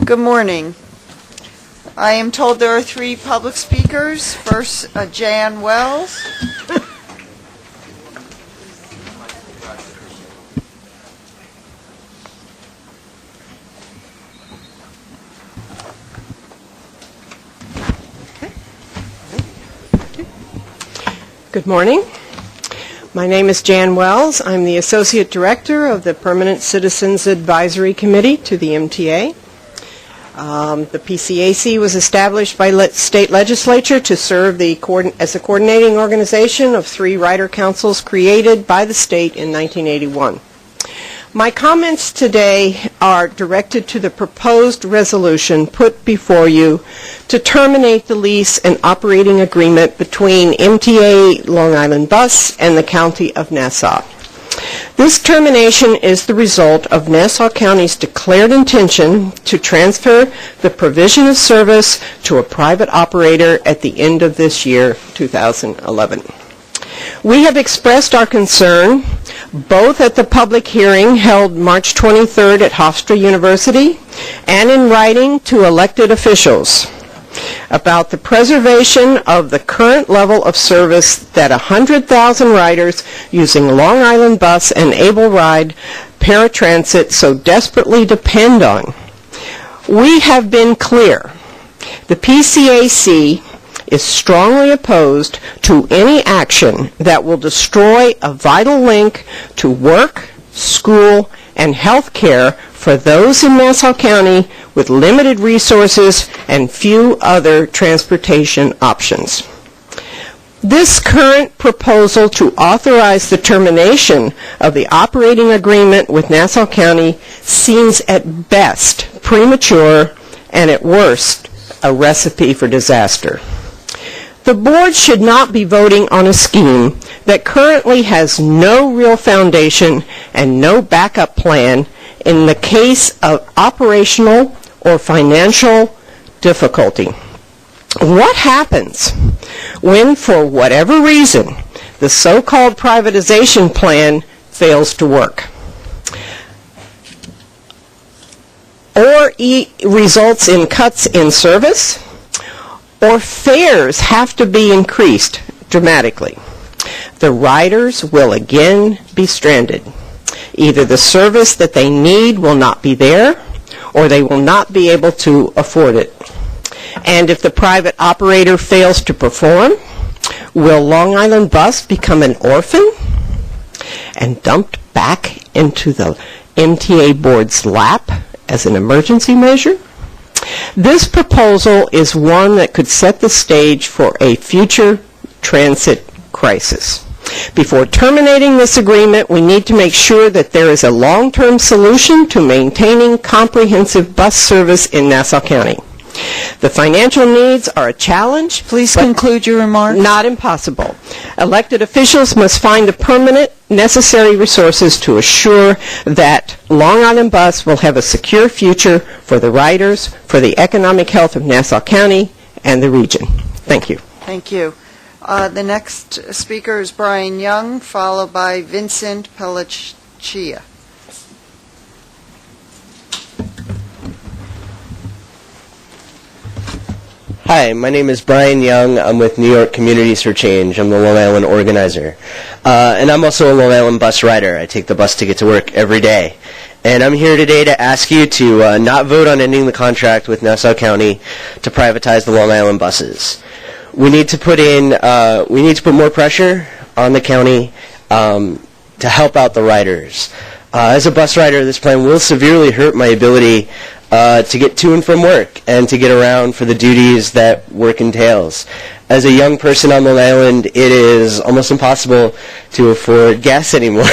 Good morning. I am told there are three public speakers. First, Jan Wells. Good morning. My name is Jan Wells. I'm the Associate Director of the Permanent Citizens Advisory Committee to the MTA. The PCAC was established by state legislature to serve as the coordinating organization of three rider councils created by the state in 1981. My comments today are directed to the proposed resolution put before you to terminate the lease and operating agreement between MTA Long Island Bus and the County of Nassau. This termination is the result of Nassau County's declared intention to transfer the provision of service to a private operator at the end of this year, 2011. We have expressed our concern both at the public hearing held March 23rd at Hofstra University and in writing to elected officials about the preservation of the current level of service that 100,000 riders using Long Island Bus and Able Ride paratransit so desperately depend on. We have been clear. The PCAC is strongly opposed to any action that will destroy a vital link to work, school, and health care for those in Nassau County with limited resources and few other transportation options. This current proposal to authorize the termination of the operating agreement with Nassau County seems at best premature and at worst a recipe for disaster. The board should not be voting on a scheme that currently has no real foundation and no backup plan in the case of operational or financial difficulty. What happens when, for whatever reason, the so-called privatization plan fails to work or results in cuts in service, or fares have to be increased dramatically? The riders will again be stranded. Either the service that they need will not be there, or they will not be able to afford it. And if the private operator fails to perform, will Long Island Bus become an orphan and dumped back into the MTA Board's lap as an emergency measure? This proposal is one that could set the stage for a future transit crisis. Before terminating this agreement, we need to make sure that there is a long-term solution to maintaining comprehensive bus service in Nassau County. The financial needs are a challenge. Please conclude your remarks. Not impossible. Elected officials must find the permanent necessary resources to assure that Long Island Bus will have a secure future for the riders, for the economic health of Nassau County and the region. Thank you. Thank you. The next speaker is Brian Young, followed by Vincent Pelliccia. Hi, my name is Brian Young. I'm with New York Communities for Change. I'm the Long Island organizer. And I'm also a Long Island bus rider. I take the bus to get to work every day. And I'm here today to ask you to not vote on ending the contract with Nassau County to privatize the Long Island buses. We need to put more pressure on the county to help out the riders. As a bus rider, this plan will severely hurt my ability to get to and from work and to get around for the duties that work entails. As a young person on Long Island, it is almost impossible to afford gas anymore.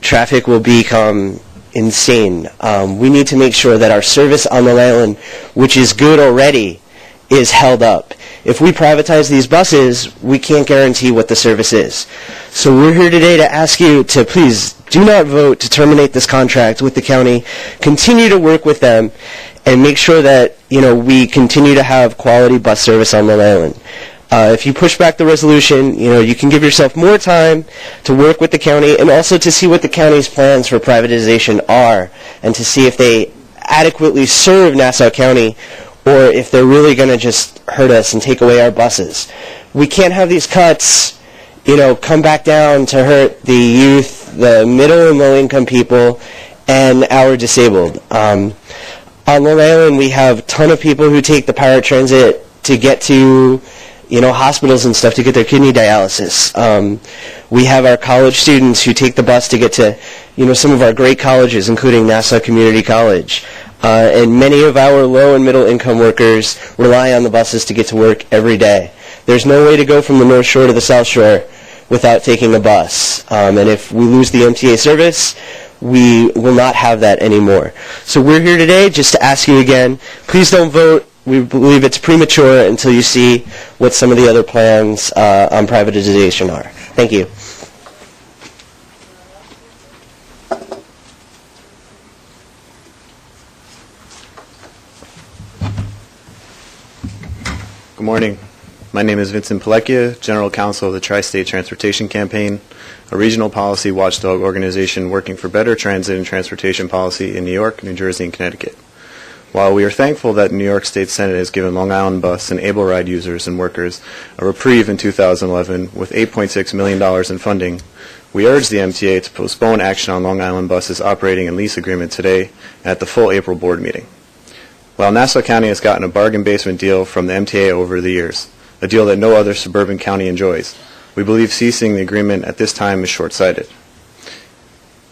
Traffic will become insane. We need to make sure that our service on Long Island, which is good already, is held up. If we privatize these buses, we can't guarantee what the service is. So we're here today to ask you to please do not vote to terminate this contract with the county. Continue to work with them and make sure that we continue to have quality bus service on Long Island. If you push back the resolution, you can give yourself more time to work with the county and also to see what the county's plans for privatization are and to see if they adequately serve Nassau County, or if they're really going to just hurt us and take away our buses. We can't have these cuts, come back down to hurt the youth, the middle and low-income people, and our disabled. On Long Island, we have a ton of people who take the paratransit to get to, hospitals and stuff to get their kidney dialysis. We have our college students who take the bus to get to, some of our great colleges, including Nassau Community College. And many of our low and middle income workers rely on the buses to get to work every day. There's no way to go from the North Shore to the South Shore without taking a bus. And if we lose the MTA service, we will not have that anymore. So we're here today just to ask you again, please don't vote. We believe it's premature until you see what some of the other plans on privatization are. Thank you. Good morning. My name is Vincent Pilecchia, General Counsel of the Tri-State Transportation Campaign, a regional policy watchdog organization working for better transit and transportation policy in New York, New Jersey, and Connecticut. While we are thankful that New York State Senate has given Long Island bus and Able Ride users and workers a reprieve in 2011 with $8.6 million in funding, we urge the MTA to postpone action on Long Island bus's operating and lease agreement today at the full April board meeting. While Nassau County has gotten a bargain basement deal from the MTA over the years, a deal that no other suburban county enjoys, we believe ceasing the agreement at this time is short-sighted.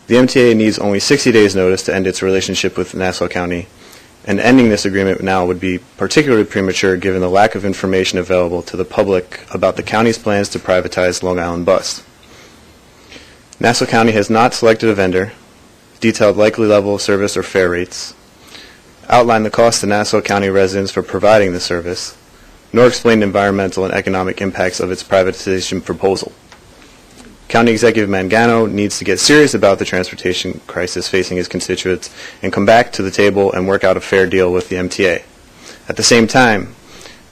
The MTA needs only 60 days' notice to end its relationship with Nassau County, and ending this agreement now would be particularly premature given the lack of information available to the public about the county's plans to privatize Long Island Bus. Nassau County has not selected a vendor, detailed likely level of service or fare rates, outlined the cost to Nassau County residents for providing the service, nor explained environmental and economic impacts of its privatization proposal. County Executive Mangano needs to get serious about the transportation crisis facing his constituents and come back to the table and work out a fair deal with the MTA. At the same time,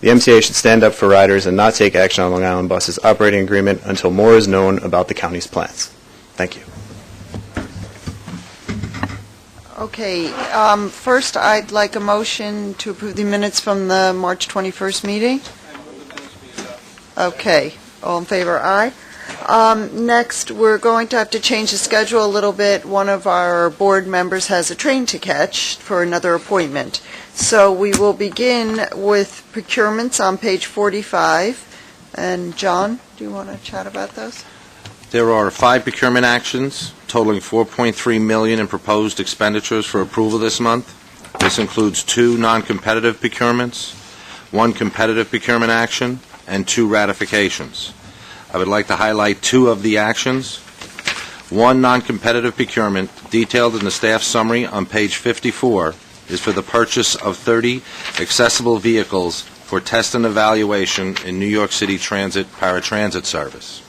the MTA should stand up for riders and not take action on Long Island Bus's operating agreement until more is known about the county's plans. Thank you. Okay, first I'd like a motion to approve the minutes from the March 21st meeting. Okay, all in favor, aye. Next, we're going to have to change the schedule a little bit. One of our board members has a train to catch for another appointment. So we will begin with procurements on page 45. And John, do you want to chat about those? There are 5 procurement actions totaling $4.3 million in proposed expenditures for approval this month. This includes 2 non-competitive procurements, 1 competitive procurement action, and 2 ratifications. I would like to highlight 2 of the actions. 1 non-competitive procurement, detailed in the staff summary on page 54, is for the purchase of 30 accessible vehicles for test and evaluation in New York City Transit paratransit service.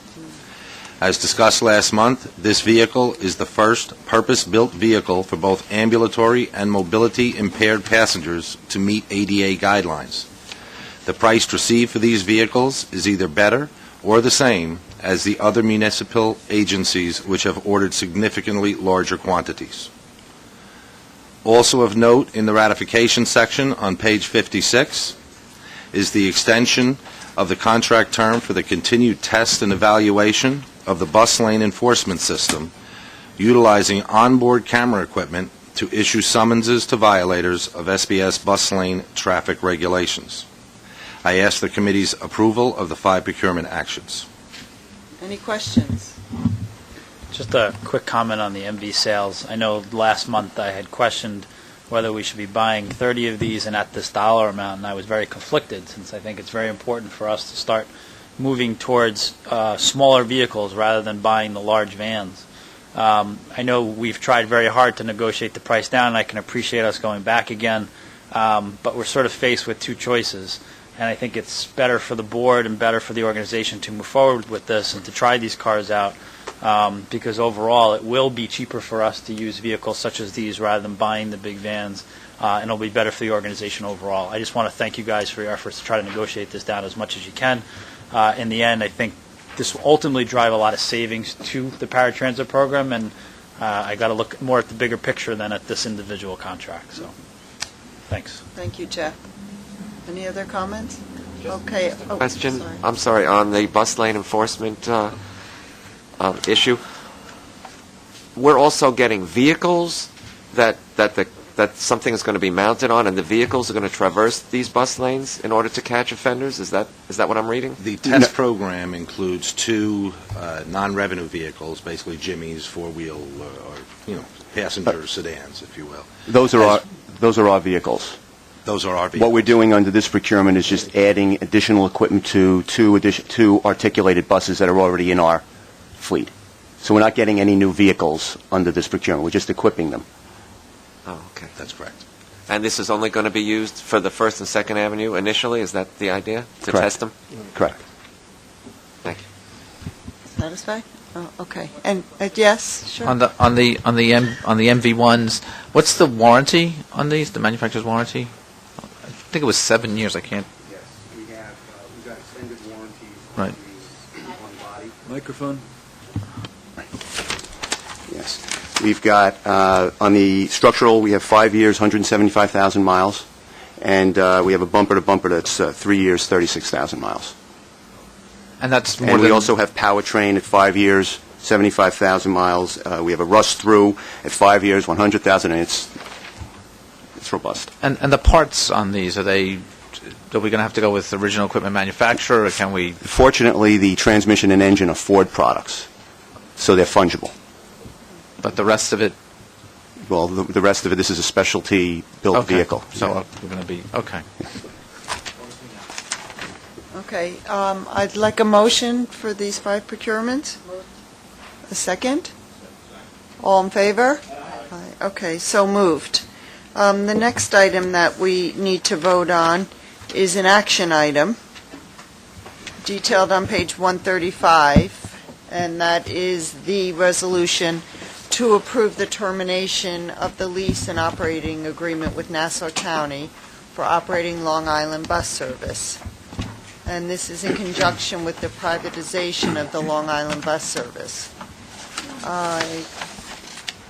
As discussed last month, this vehicle is the first purpose-built vehicle for both ambulatory and mobility-impaired passengers to meet ADA guidelines. The price received for these vehicles is either better or the same as the other municipal agencies which have ordered significantly larger quantities. Also of note in the ratification section on page 56 is the extension of the contract term for the continued test and evaluation of the bus lane enforcement system, utilizing onboard camera equipment to issue summonses to violators of SBS bus lane traffic regulations. I ask the committee's approval of the 5 procurement actions. Any questions? Just a quick comment on the MV sales. I know last month I had questioned whether we should be buying 30 of these and at this dollar amount, and I was very conflicted since I think it's very important for us to start moving towards smaller vehicles rather than buying the large vans. I know we've tried very hard to negotiate the price down, and I can appreciate us going back again, but we're sort of faced with 2 choices. And I think it's better for the board and better for the organization to move forward with this and to try these cars out because overall it will be cheaper for us to use vehicles such as these rather than buying the big vans, and it'll be better for the organization overall. I just want to thank you guys for your efforts to try to negotiate this down as much as you can. In the end, I think this will ultimately drive a lot of savings to the paratransit program, and I got to look more at the bigger picture than at this individual contract. So, thanks. Thank you, Jeff. Any other comments? Okay. Oh, Question. sorry. I'm sorry, on the bus lane enforcement issue. We're also getting vehicles that something is going to be mounted on, and the vehicles are going to traverse these bus lanes in order to catch offenders. Is that what I'm reading? The test program includes two non-revenue vehicles, basically Jimmys, four-wheel, or passenger sedans, if you will. Those are our vehicles. Those are our vehicles. What we're doing under this procurement is just adding additional equipment to two articulated buses that are already in our fleet. So we're not getting any new vehicles under this procurement. We're just equipping them. Oh, okay. That's correct. And this is only going to be used for the 1st and 2nd Avenue initially? Is that the idea? To Correct. test them? Correct. Thank you. Satisfied? Oh, okay. And yes, sure. On the MV1s, what's the warranty on these? The manufacturer's warranty? I think it was 7 years. I can't. Yes, we've got extended warranties Right. on body. Microphone. Yes. We've got, on the structural, we have 5 years, 175,000 miles, and we have a bumper-to-bumper that's 3 years, 36,000 miles. And that's more And than. we also have powertrain at 5 years, 75,000 miles. We have a rust-through at 5 years, 100,000, and it's robust. And the parts on these, are we going to have to go with the original equipment manufacturer, or can we? Fortunately, the transmission and engine are Ford products, so they're fungible. But the rest of it. Well, the rest of it, this is a specialty-built Okay. vehicle. So Yeah. we're going to be okay. Okay, I'd like a motion for these 5 procurements. A second? All in favor? Aye. Okay, so moved. The next item that we need to vote on is an action item detailed on page 135, and that is the resolution to approve the termination of the lease and operating agreement with Nassau County for operating Long Island bus service. And this is in conjunction with the privatization of the Long Island bus service. I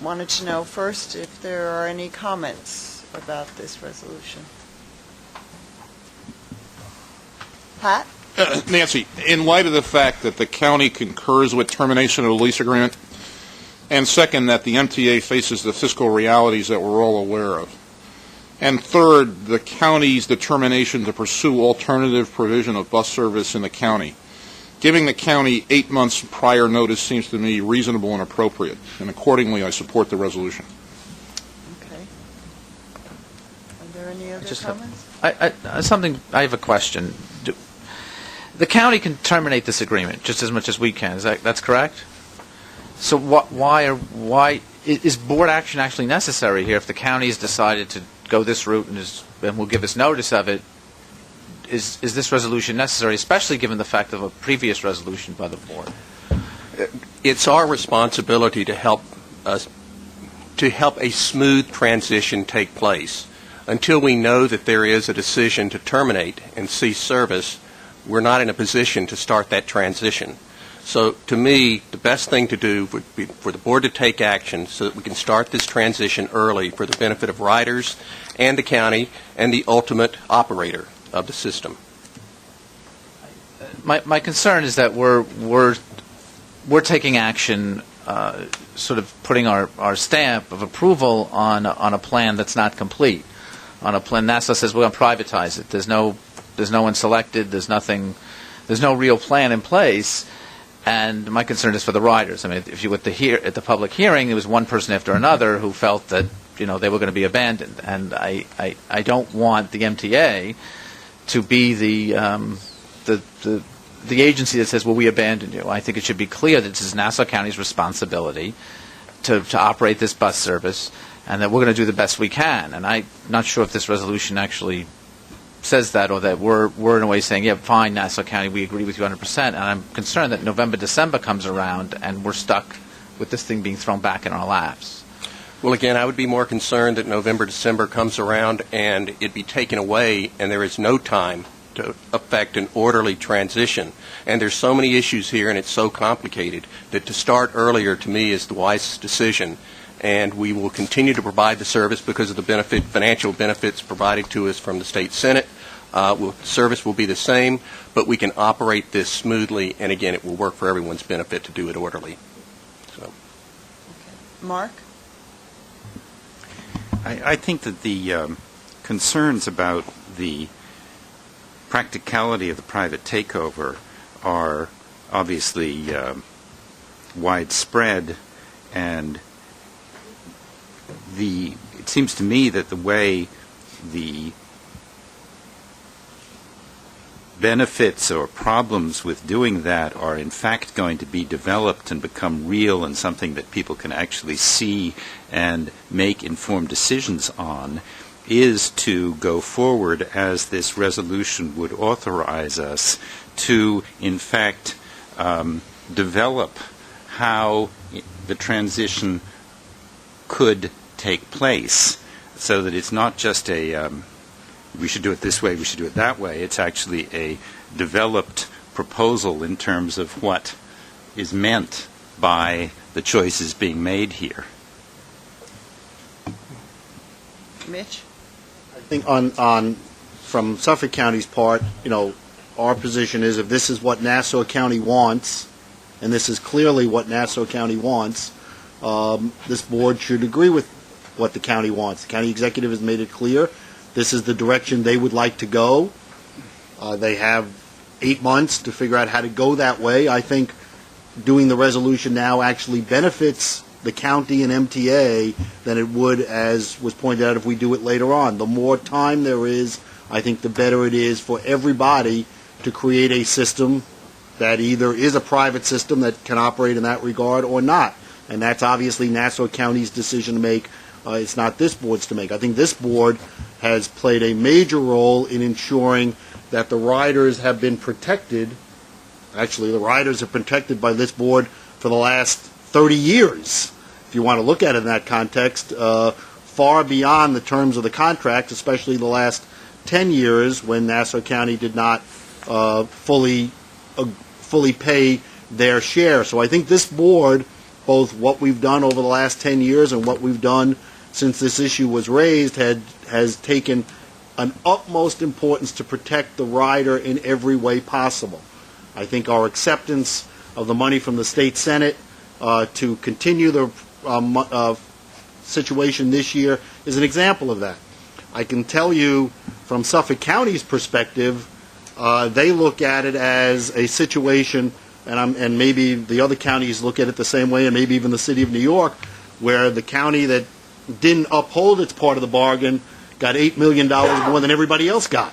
wanted to know first if there are any comments about this resolution. Pat? Nancy, in light of the fact that the county concurs with termination of the lease agreement, and second, that the MTA faces the fiscal realities that we're all aware of, and third, the county's determination to pursue alternative provision of bus service in the county, giving the county 8 months prior notice seems to me reasonable and appropriate, and accordingly I support the resolution. Okay. Are there any other just comments? I have a question. The county can terminate this agreement just as much as we can. That's correct? So why is board action actually necessary here if the county has decided to go this route and will give us notice of it? Is this resolution necessary, especially given the fact of a previous resolution by the board? It's our responsibility to help a smooth transition take place. Until we know that there is a decision to terminate and cease service, we're not in a position to start that transition. So to me, the best thing to do would be for the board to take action so that we can start this transition early for the benefit of riders and the county and the ultimate operator of the system. My concern is that we're taking action, sort of putting our stamp of approval on a plan that's not complete. On a plan, NASA says we're going to privatize it. There's no one selected. There's no real plan in place. And my concern is for the riders. I mean, if you were at the public hearing, there was one person after another who felt that they were going to be abandoned, and I don't want the MTA to be the agency that says, well, we abandoned you. I think it should be clear that this is Nassau County's responsibility to operate this bus service, and that we're going to do the best we can. And I'm not sure if this resolution actually says that, or that we're in a way saying, yeah, fine, Nassau County, we agree with you 100%. And I'm concerned that November, December comes around, and we're stuck with this thing being thrown back in our laps. Well, again, I would be more concerned that November, December comes around and it be taken away and there is no time to affect an orderly transition. And there's so many issues here, and it's so complicated, that to start earlier, to me, is the wisest decision. And we will continue to provide the service because of the financial benefits provided to us from the State Senate. Service will be the same, but we can operate this smoothly, and again, it will work for everyone's benefit to do it orderly. So. Mark? I think that the concerns about the practicality of the private takeover are obviously widespread, and it seems to me that the way the benefits or problems with doing that are in fact going to be developed and become real and something that people can actually see and make informed decisions on is to go forward as this resolution would authorize us to in fact develop how the transition could take place so that it's not just a we should do it this way, we should do it that way. It's actually a developed proposal in terms of what is meant by the choices being made here. Mitch? I think from Suffolk County's part, our position is if this is what Nassau County wants, and this is clearly what Nassau County wants, this board should agree with what the county wants. The county executive has made it clear this is the direction they would like to go. They have 8 months to figure out how to go that way. I think doing the resolution now actually benefits the county and MTA than it would, as was pointed out, if we do it later on. The more time there is, I think the better it is for everybody to create a system that either is a private system that can operate in that regard or not. And that's obviously Nassau County's decision to make. It's not this board's to make. I think this board has played a major role in ensuring that the riders have been protected. Actually, the riders are protected by this board for the last 30 years, if you want to look at it in that context, far beyond the terms of the contract, especially the last 10 years when Nassau County did not fully pay their share. So I think this board, both what we've done over the last 10 years and what we've done since this issue was raised, has taken an utmost importance to protect the rider in every way possible. I think our acceptance of the money from the State Senate to continue the situation this year is an example of that. I can tell you from Suffolk County's perspective, they look at it as a situation, and maybe the other counties look at it the same way, and maybe even the city of New York, where the county that didn't uphold its part of the bargain got $8 million more than everybody else got,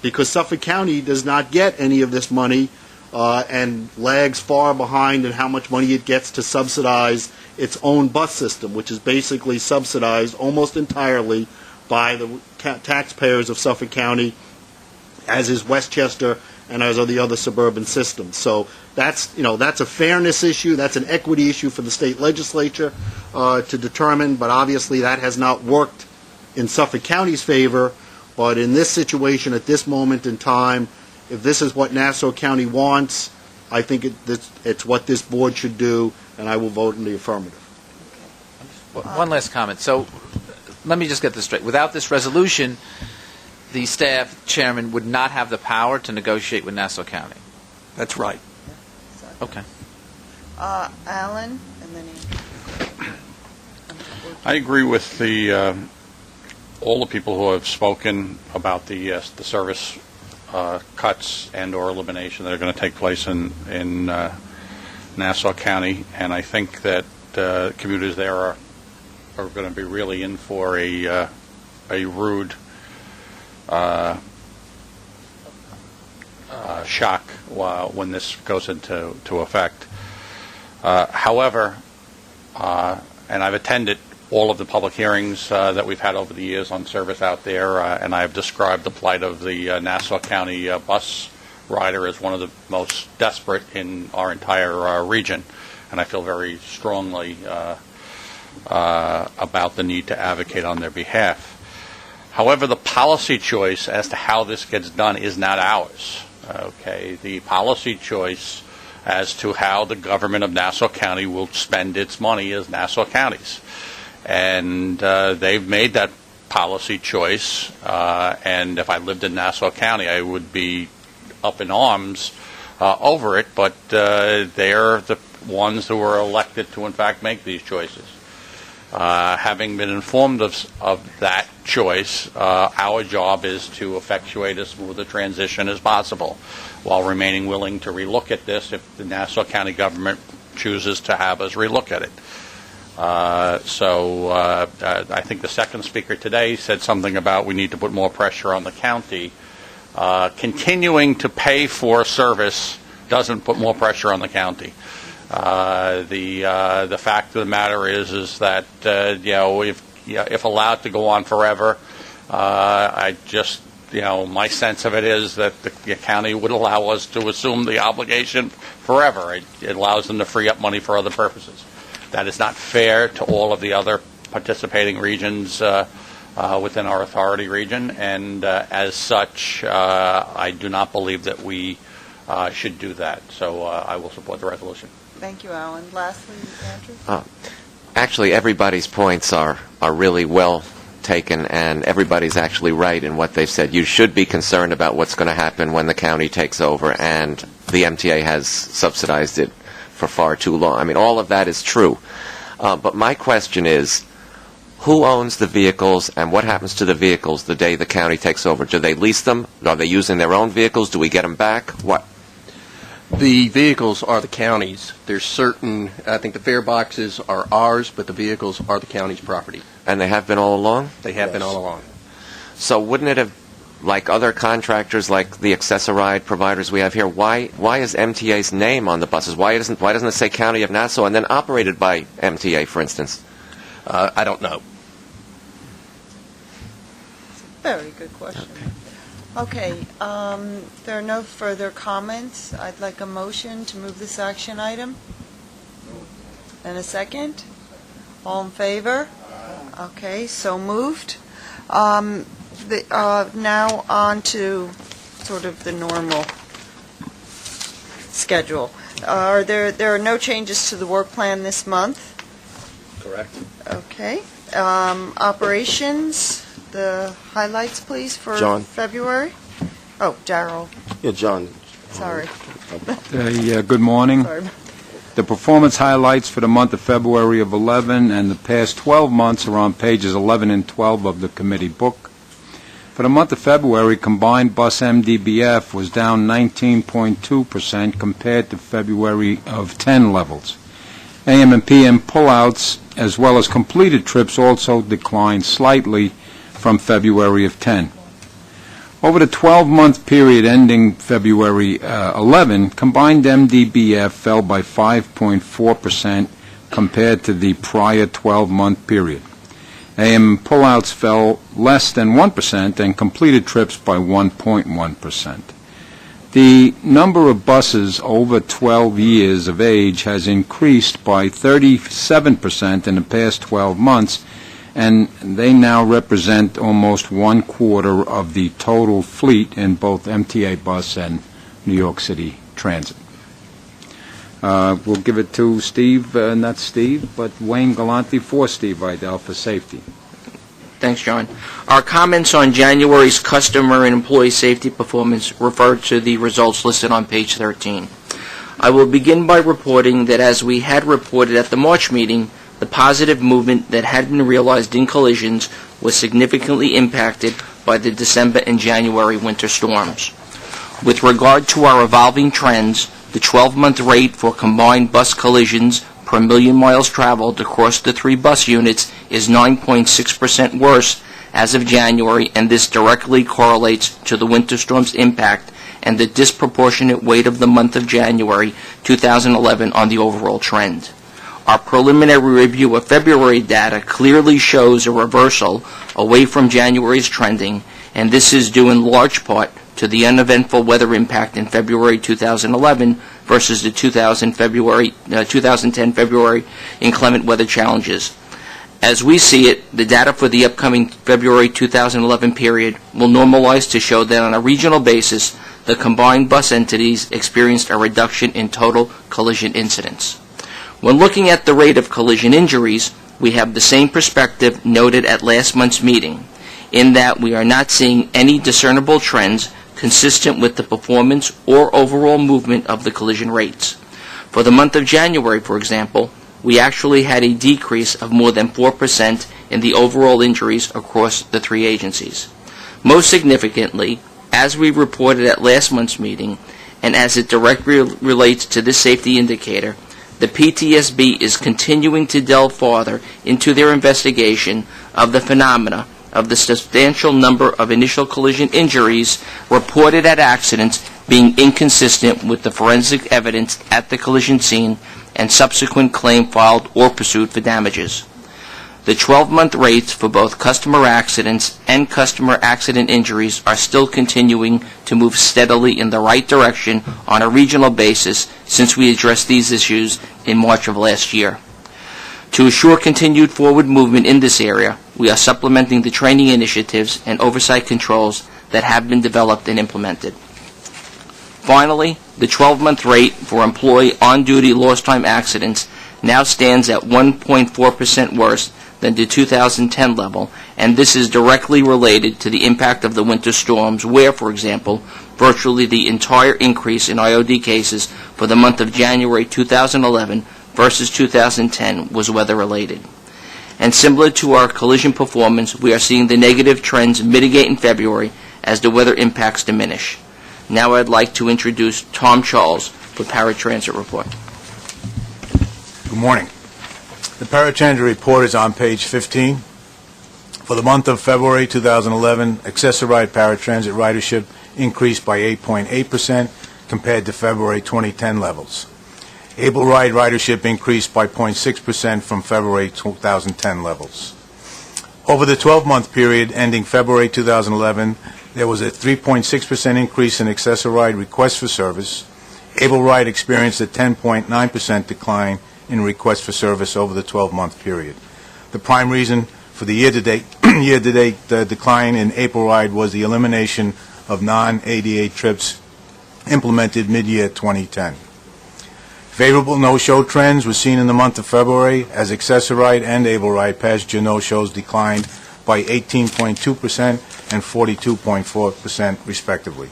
because Suffolk County does not get any of this money and lags far behind in how much money it gets to subsidize its own bus system, which is basically subsidized almost entirely by the taxpayers of Suffolk County, as is Westchester and as are the other suburban systems. So that's a fairness issue, that's an equity issue for the state legislature to determine, but obviously that has not worked in Suffolk County's favor. But in this situation, at this moment in time, if this is what Nassau County wants, I think it's what this board should do, and I will vote in the affirmative. One last comment. So let me just get this straight. Without this resolution, the staff chairman would not have the power to negotiate with Nassau County. That's right. Okay. Alan, and then I agree with all the people who have spoken about the service cuts and or elimination that are going to take place in Nassau County, and I think that commuters there are going to be really in for a rude shock when this goes into effect. However, and I've attended all of the public hearings that we've had over the years on service out there, and I have described the plight of the Nassau County bus rider as one of the most desperate in our entire region, and I feel very strongly about the need to advocate on their behalf. However, the policy choice as to how this gets done is not ours. Okay, the policy choice as to how the government of Nassau County will spend its money is Nassau County's. And they've made that policy choice, and if I lived in Nassau County, I would be up in arms over it, but they're the ones who are elected to, in fact, make these choices. Having been informed of that choice, our job is to effectuate as smooth a transition as possible, while remaining willing to relook at this if the Nassau County government chooses to have us relook at it. I think the second speaker today said something about we need to put more pressure on the county. Continuing to pay for service doesn't put more pressure on the county. The fact of the matter is that if allowed to go on forever, my sense of it is that the county would allow us to assume the obligation forever. It allows them to free up money for other purposes. That is not fair to all of the other participating regions within our authority region, and as such, I do not believe that we should do that. So I will support the resolution. Thank you, Alan. Lastly, Andrew? Actually, everybody's points are really well taken, and everybody's actually right in what they've said. You should be concerned about what's going to happen when the county takes over, and the MTA has subsidized it for far too long. I mean, all of that is true. But my question is, who owns the vehicles, and what happens to the vehicles the day the county takes over? Do they lease them? Are they using their own vehicles? Do we get them back? What? The vehicles are the county's. There's certain, I think the fare boxes are ours, but the vehicles are the county's property. And they have been all along? They have been all along. So wouldn't it have, like other contractors, like the accessoride providers we have here, why is MTA's name on the buses? Why doesn't it say County of Nassau and then operated by MTA, for instance? I don't know. Very good question. Okay, there are no further comments. I'd like a motion to move this action item. And a second? All in favor? Okay, so moved. Now on to sort of the normal schedule. There are no changes to the work plan this month? Correct. Okay. Operations, the highlights, please, for John. February? Oh, Darrell. Yeah, John. Sorry. Good morning. Sorry. The performance highlights for the month of February of 11 and the past 12 months are on pages 11 and 12 of the committee book. For the month of February, combined bus MDBF was down 19.2% compared to February of 10 levels. AM and PM pullouts, as well as completed trips, also declined slightly from February of 10. Over the 12-month period ending February 11, combined MDBF fell by 5.4% compared to the prior 12-month period. AM pullouts fell less than 1% and completed trips by 1.1%. The number of buses over 12 years of age has increased by 37% in the past 12 months, and they now represent almost 1/4 of the total fleet in both MTA Bus and New York City Transit. We'll give it to Steve, not Steve, but Wayne Galante for Steve Vidal for safety. Thanks, John. Our comments on January's customer and employee safety performance refer to the results listed on page 13. I will begin by reporting that as we had reported at the March meeting, the positive movement that had been realized in collisions was significantly impacted by the December and January winter storms. With regard to our evolving trends, the 12-month rate for combined bus collisions per million miles traveled across the 3 bus units is 9.6% worse as of January, and this directly correlates to the winter storm's impact and the disproportionate weight of the month of January 2011 on the overall trend. Our preliminary review of February data clearly shows a reversal away from January's trending, and this is due in large part to the uneventful weather impact in February 2011 versus the 2010 February inclement weather challenges. As we see it, the data for the upcoming February 2011 period will normalize to show that on a regional basis, the combined bus entities experienced a reduction in total collision incidents. When looking at the rate of collision injuries, we have the same perspective noted at last month's meeting, in that we are not seeing any discernible trends consistent with the performance or overall movement of the collision rates. For the month of January, for example, we actually had a decrease of more than 4% in the overall injuries across the three agencies. Most significantly, as we reported at last month's meeting, and as it directly relates to this safety indicator, the PTSB is continuing to delve farther into their investigation of the phenomena of the substantial number of initial collision injuries reported at accidents being inconsistent with the forensic evidence at the collision scene and subsequent claim filed or pursued for damages. The 12-month rates for both customer accidents and customer accident injuries are still continuing to move steadily in the right direction on a regional basis since we addressed these issues in March of last year. To assure continued forward movement in this area, we are supplementing the training initiatives and oversight controls that have been developed and implemented. Finally, the 12-month rate for employee on-duty lost time accidents now stands at 1.4% worse than the 2010 level, and this is directly related to the impact of the winter storms where, for example, virtually the entire increase in IOD cases for the month of January 2011 versus 2010 was weather-related. And similar to our collision performance, we are seeing the negative trends mitigate in February as the weather impacts diminish. Now I'd like to introduce Tom Charles for Paratransit Report. Good morning. The Paratransit Report is on page 15. For the month of February 2011, Access-a-Ride paratransit ridership increased by 8.8% compared to February 2010 levels. Able Ride ridership increased by 0.6% from February 2010 levels. Over the 12-month period ending February 2011, there was a 3.6% increase in Access-a-Ride requests for service. Able Ride experienced a 10.9% decline in requests for service over the 12-month period. The prime reason for the year-to-date decline in Able Ride was the elimination of non-ADA trips implemented mid-year 2010. Favorable no-show trends were seen in the month of February as Access-a-Ride and Able Ride passenger no-shows declined by 18.2% and 42.4% respectively.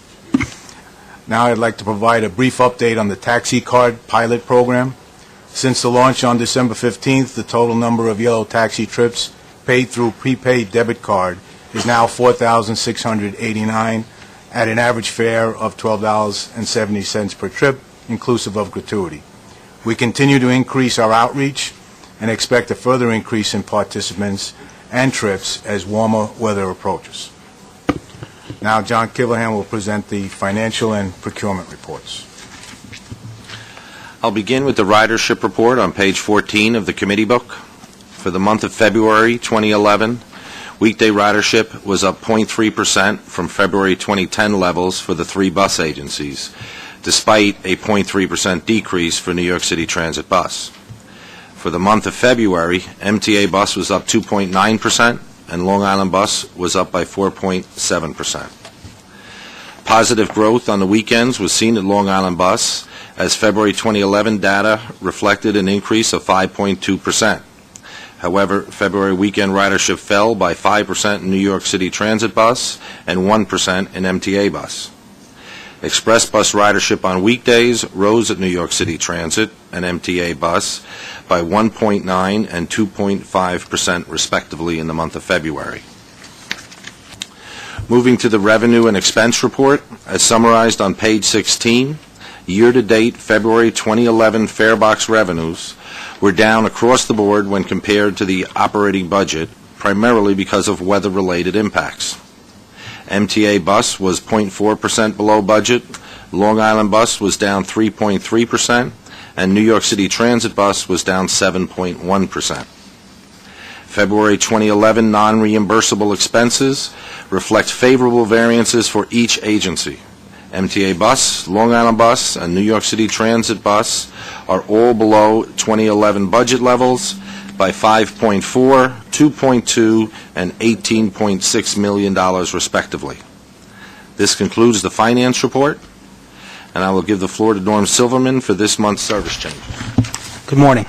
Now I'd like to provide a brief update on the taxi card pilot program. Since the launch on December 15th, the total number of yellow taxi trips paid through prepaid debit card is now 4,689 at an average fare of $12.70 per trip, inclusive of gratuity. We continue to increase our outreach and expect a further increase in participants and trips as warmer weather approaches. Now John Killahan will present the financial and procurement reports. I'll begin with the ridership report on page 14 of the committee book. For the month of February 2011, weekday ridership was up 0.3% from February 2010 levels for the three bus agencies, despite a 0.3% decrease for New York City Transit Bus. For the month of February, MTA Bus was up 2.9% and Long Island Bus was up by 4.7%. Positive growth on the weekends was seen at Long Island Bus, as February 2011 data reflected an increase of 5.2%. However, February weekend ridership fell by 5% in New York City Transit Bus and 1% in MTA Bus. Express bus ridership on weekdays rose at New York City Transit and MTA Bus by 1.9 and 2.5% respectively in the month of February. Moving to the revenue and expense report, as summarized on page 16, year-to-date February 2011 farebox revenues were down across the board when compared to the operating budget, primarily because of weather-related impacts. MTA Bus was 0.4% below budget, Long Island Bus was down 3.3%, and New York City Transit Bus was down 7.1%. February 2011 non-reimbursable expenses reflect favorable variances for each agency. MTA Bus, Long Island Bus, and New York City Transit Bus are all below 2011 budget levels, by $5.4, $2.2, and $18.6 million respectively. This concludes the finance report, and I will give the floor to Norm Silverman for this month's service changes. Good morning.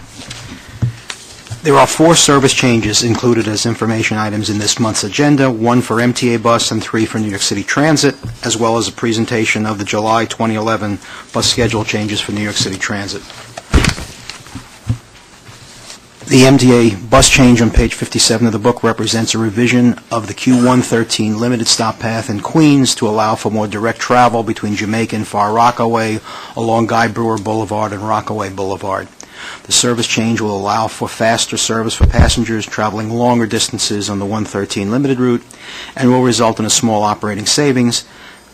There are 4 service changes included as information items in this month's agenda, 1 for MTA Bus and 3 for New York City Transit, as well as a presentation of the July 2011 bus schedule changes for New York City Transit. The MTA bus change on page 57 of the book represents a revision of the Q113 limited stop path in Queens to allow for more direct travel between Jamaica and Far Rockaway along Guy Brewer Boulevard and Rockaway Boulevard. The service change will allow for faster service for passengers traveling longer distances on the 113 limited route and will result in a small operating savings.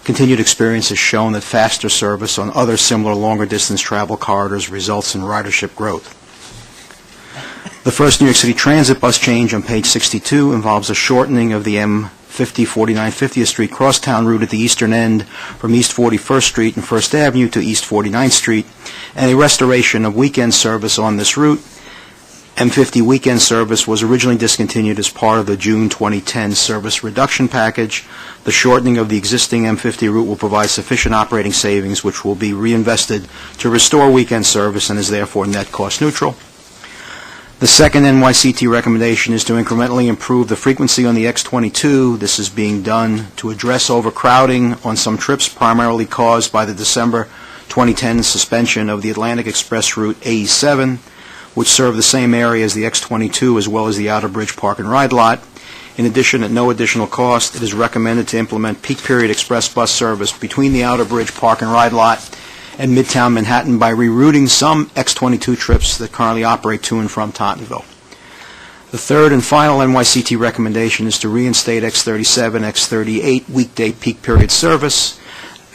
Continued experience has shown that faster service on other similar longer distance travel corridors results in ridership growth. The first New York City Transit bus change on page 62 involves a shortening of the M50 49 50th Street crosstown route at the eastern end from East 41st Street and 1st Avenue to East 49th Street, and a restoration of weekend service on this route. M50 weekend service was originally discontinued as part of the June 2010 service reduction package. The shortening of the existing M50 route will provide sufficient operating savings, which will be reinvested to restore weekend service and is therefore net cost neutral. The second NYCT recommendation is to incrementally improve the frequency on the X22. This is being done to address overcrowding on some trips primarily caused by the December 2010 suspension of the Atlantic Express route AE7, which served the same area as the X22 as well as the Outer Bridge Park and Ride lot. In addition, at no additional cost, it is recommended to implement peak period express bus service between the Outer Bridge Park and Ride lot and Midtown Manhattan by rerouting some X22 trips that currently operate to and from Tottenville. The third and final NYCT recommendation is to reinstate X37, X38 weekday peak period service.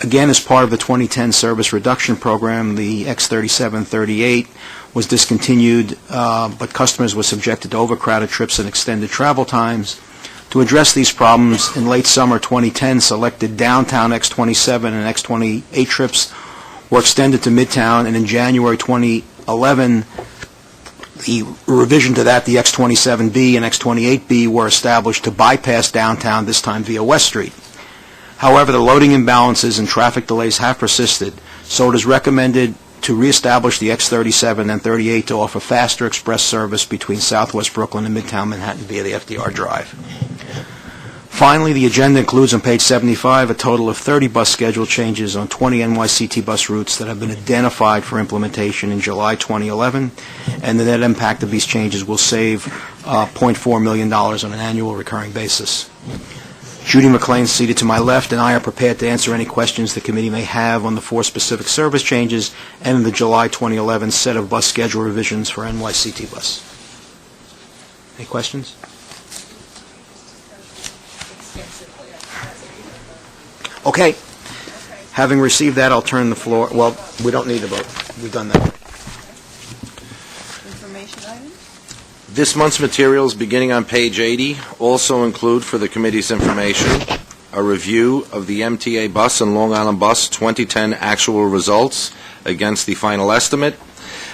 Again, as part of the 2010 service reduction program, the X37-38 was discontinued, but customers were subjected to overcrowded trips and extended travel times. To address these problems, in late summer 2010, selected downtown X27 and X28 trips were extended to Midtown, and in January 2011, the revision to that, the X27B and X28B, were established to bypass downtown, this time via West Street. However, the loading imbalances and traffic delays have persisted, so it is recommended to reestablish the X37 and 38 to offer faster express service between Southwest Brooklyn and Midtown Manhattan via the FDR Drive. Finally, the agenda includes on page 75 a total of 30 bus schedule changes on 20 NYCT bus routes that have been identified for implementation in July 2011, and the net impact of these changes will save $0.4 million on an annual recurring basis. Judy McLean, seated to my left, and I are prepared to answer any questions the committee may have on the 4 specific service changes and the July 2011 set of bus schedule revisions for NYCT bus. Any questions? Okay. Having received that, I'll turn the floor. Well, we don't need a vote. We've done that. Information items? This month's materials, beginning on page 80, also include for the committee's information a review of the MTA Bus and Long Island Bus 2010 actual results against the final estimate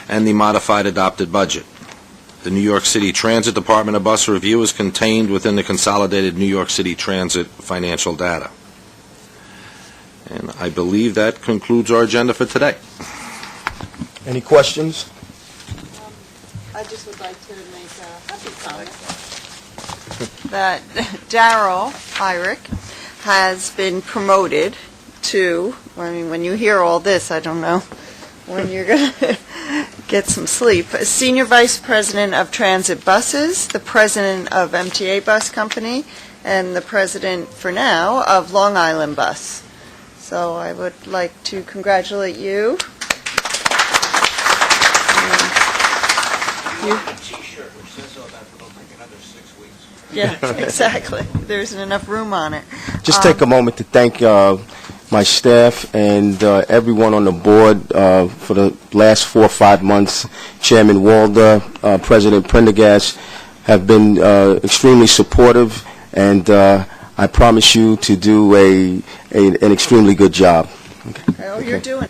and the modified adopted budget. The New York City Transit Department of Bus review is contained within the consolidated New York City Transit financial data. And I believe that concludes our agenda for today. Any questions? I just would like to make a happy comment that Darrell Irick has been promoted to, I mean, when you hear all this, I don't know when you're going to get some sleep, Senior Vice President of Transit Buses, the President of MTA Bus Company, and the President, for now, of Long Island Bus. So I would like to congratulate you. T-shirt which says all that, but it'll take another 6 weeks. Yeah, exactly. There isn't enough room on it. Just take a moment to thank my staff and everyone on the board for the last 4 or 5 months. Chairman Walder, President Prendergast have been extremely supportive, and I promise you to do an extremely good job. Okay. Oh, you're doing